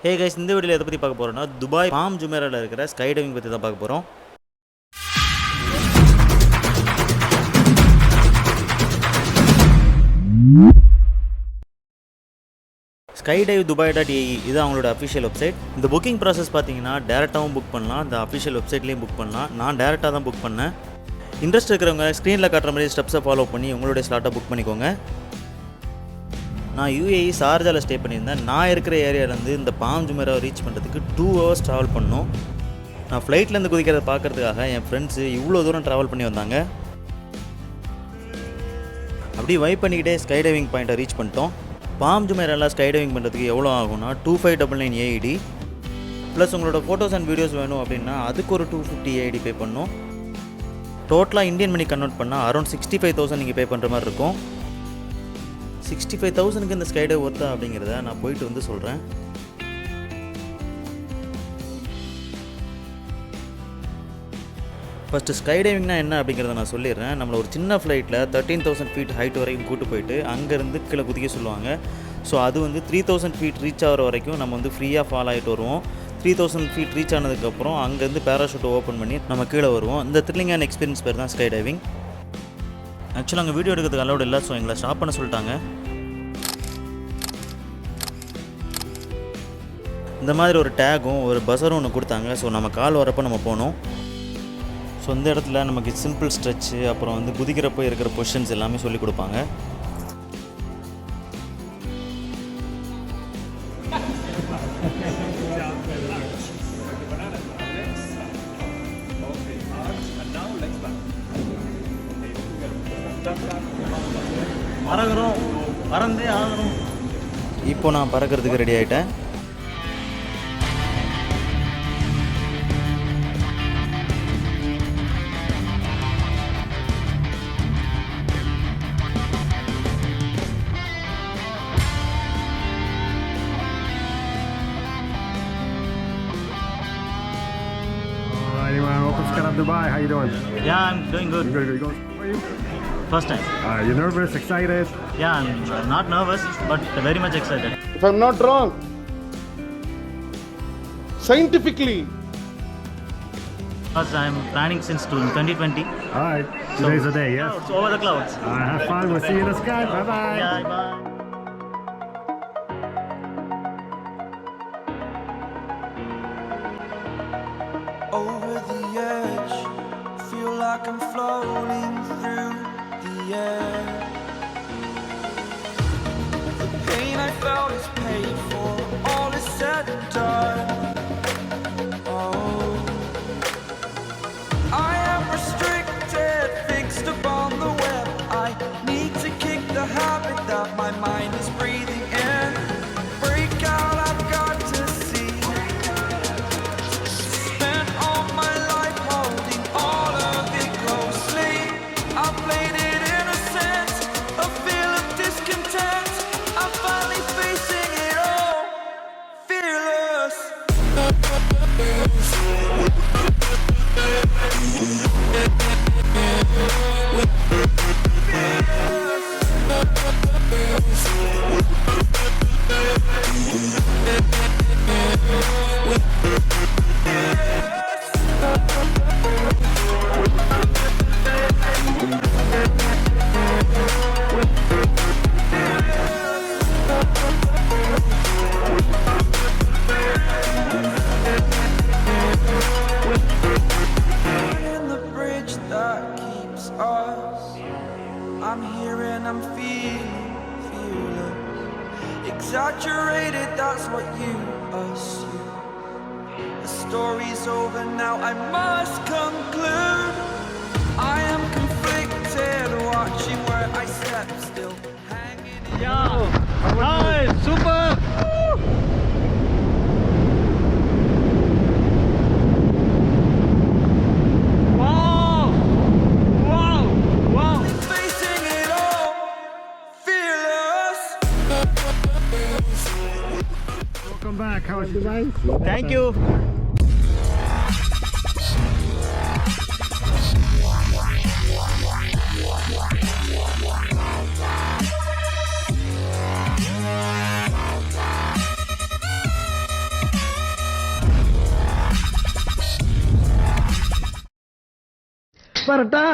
Hey guys, இந்த வீடியோவில் எதை பற்றி பார்க்க போகிறோம்னா துபாய் பாம் ஜுமேராவில் இருக்கிற ஸ்கை டைவிங் பற்றி தான் பார்க்க போகிறோம். skydivedubai.ae இது அவங்களோட அஃபிஷியல் வெப்சைட். இந்த புக்கிங் ப்ராசஸ் பார்த்தீங்கன்னா டேரெக்டாகவும் புக் பண்ணலாம், இந்த அஃபிஷியல் வெப்சைட்லேயும் புக் பண்ணலாம். நான் டேரெக்டாக தான் புக் பண்ணேன். இன்ட்ரெஸ்ட் இருக்கிறவங்க ஸ்க்ரீனில் காட்டுற மாதிரி ஸ்டெப்ஸை ஃபாலோ பண்ணி உங்களுடைய ஸ்லாட்டை புக் பண்ணிக்கோங்க. நான் UAE ஷார்ஜாவில் ஸ்டே பண்ணியிருந்தேன். நான் இருக்கிற ஏரியாவிலேருந்து இந்த பாம் ஜுமேராவை ரீச் பண்ணுறதுக்கு 2 hours ட்ராவல் பண்ணோம். நான் ஃப்ளைட்லேருந்து குதிக்கிறத பார்க்குறதுக்காக என் ஃப்ரெண்ட்ஸு இவ்வளோ தூரம் ட்ராவல் பண்ணி வந்தாங்க. அப்படி வைப் பண்ணிக்கிட்டே ஸ்கை டைவிங் பாயிண்ட்டை ரீச் பண்ணிட்டோம். பாம் ஜுமேராவில் ஸ்கை டைவிங் பண்ணுறதுக்கு எவ்வளோ ஆகும்னா 2599 AED ப்ளஸ் உங்களோட ஃபோட்டோஸ் அண்ட் வீடியோஸ் வேணும் அப்படின்னா அதுக்கு ஒரு 250 AED பே பண்ணணும். டோட்டலாக இந்தியன் மணி கன்வெர்ட் பண்ணால் அரௌண்ட் 65,000 நீங்கள் பே பண்ணுற மாதிரி இருக்கும். 65,000க்கு இந்த ஸ்கை டைவ் ஒர்த்தா அப்படிங்கிறத நான் போயிட்டு வந்து சொல்கிறேன். ஃபஸ்ட்டு ஸ்கை டைவிங்னா என்ன அப்படிங்கிறத நான் சொல்லிடுறேன். நம்மளை ஒரு சின்ன ஃப்ளைட்டில் 13,000 feet ஹைட் வரைக்கும் கூட்டு போயிட்டு அங்கேருந்து கீழே குதிக்க சொல்லுவாங்க. ஸோ அது வந்து 3,000 feet ரீச் ஆகிற வரைக்கும் நம்ம வந்து ஃப்ரீயாக ஃபால் ஆகிட்டு வருவோம். 3,000 feet ரீச் ஆனதுக்கப்புறம் அங்கேருந்து பேராஷூட்டை ஓப்பன் பண்ணி நம்ம கீழே வருவோம். இந்த த்ரில்லிங்கான எக்ஸ்பீரியன்ஸ் பேர் தான் ஸ்கை டைவிங். ஆக்சுவலாக அங்கே வீடியோ எடுக்கிறதுக்கு அலோடு இல்லை, ஸோ எங்களை ஸ்டாப் பண்ண சொல்லிட்டாங்க. இந்த மாதிரி ஒரு டேகும் ஒரு பஸரும் ஒன்று கொடுத்தாங்க. ஸோ நம்ம கால் வரப்போ நம்ம போனோம். ஸோ இந்த இடத்துல நமக்கு சிம்பிள் ஸ்ட்ரெச்சு, அப்புறம் வந்து குதிக்கிறப்போ இருக்கிற பொசிஷன்ஸ் எல்லாமே சொல்லிக் கொடுப்பாங்க. இப்போ நான் பறக்கிறதுக்கு ரெடி ஆகிட்டேன். Welcome to Skydive Dubai. How you doing? Yeah, I'm doing good. Good. How are you? First time. You nervous? Excited? Yeah, I'm not nervous, but very much excited. If I'm not wrong, scientifically, Because I'm planning since 2020. All right. Today's the day. Yes. Clouds, over the clouds. Have fun. We'll see you in the sky. Bye bye. Yeah, bye. Over the edge, feel like I'm floating through the air. The pain I felt is paid for, all is said and done. Oh, I am restricted, fixed upon the web. I need to kick the habit that my mind is breathing in. Break out, I've got to see. Spent all my life holding all of it closely. I played it innocent, a feel of discontent. I'm finally facing it all, fearless. In the bridge that keeps us, I'm here and I'm feeling fearless. Exaggerated, that's what you assume. The story's over now, I must conclude. I am conflicted, watching where I step still, hanging in. Hi, super. Facing it all, fearless. Welcome back. How was Dubai? Thank you. வரட்டா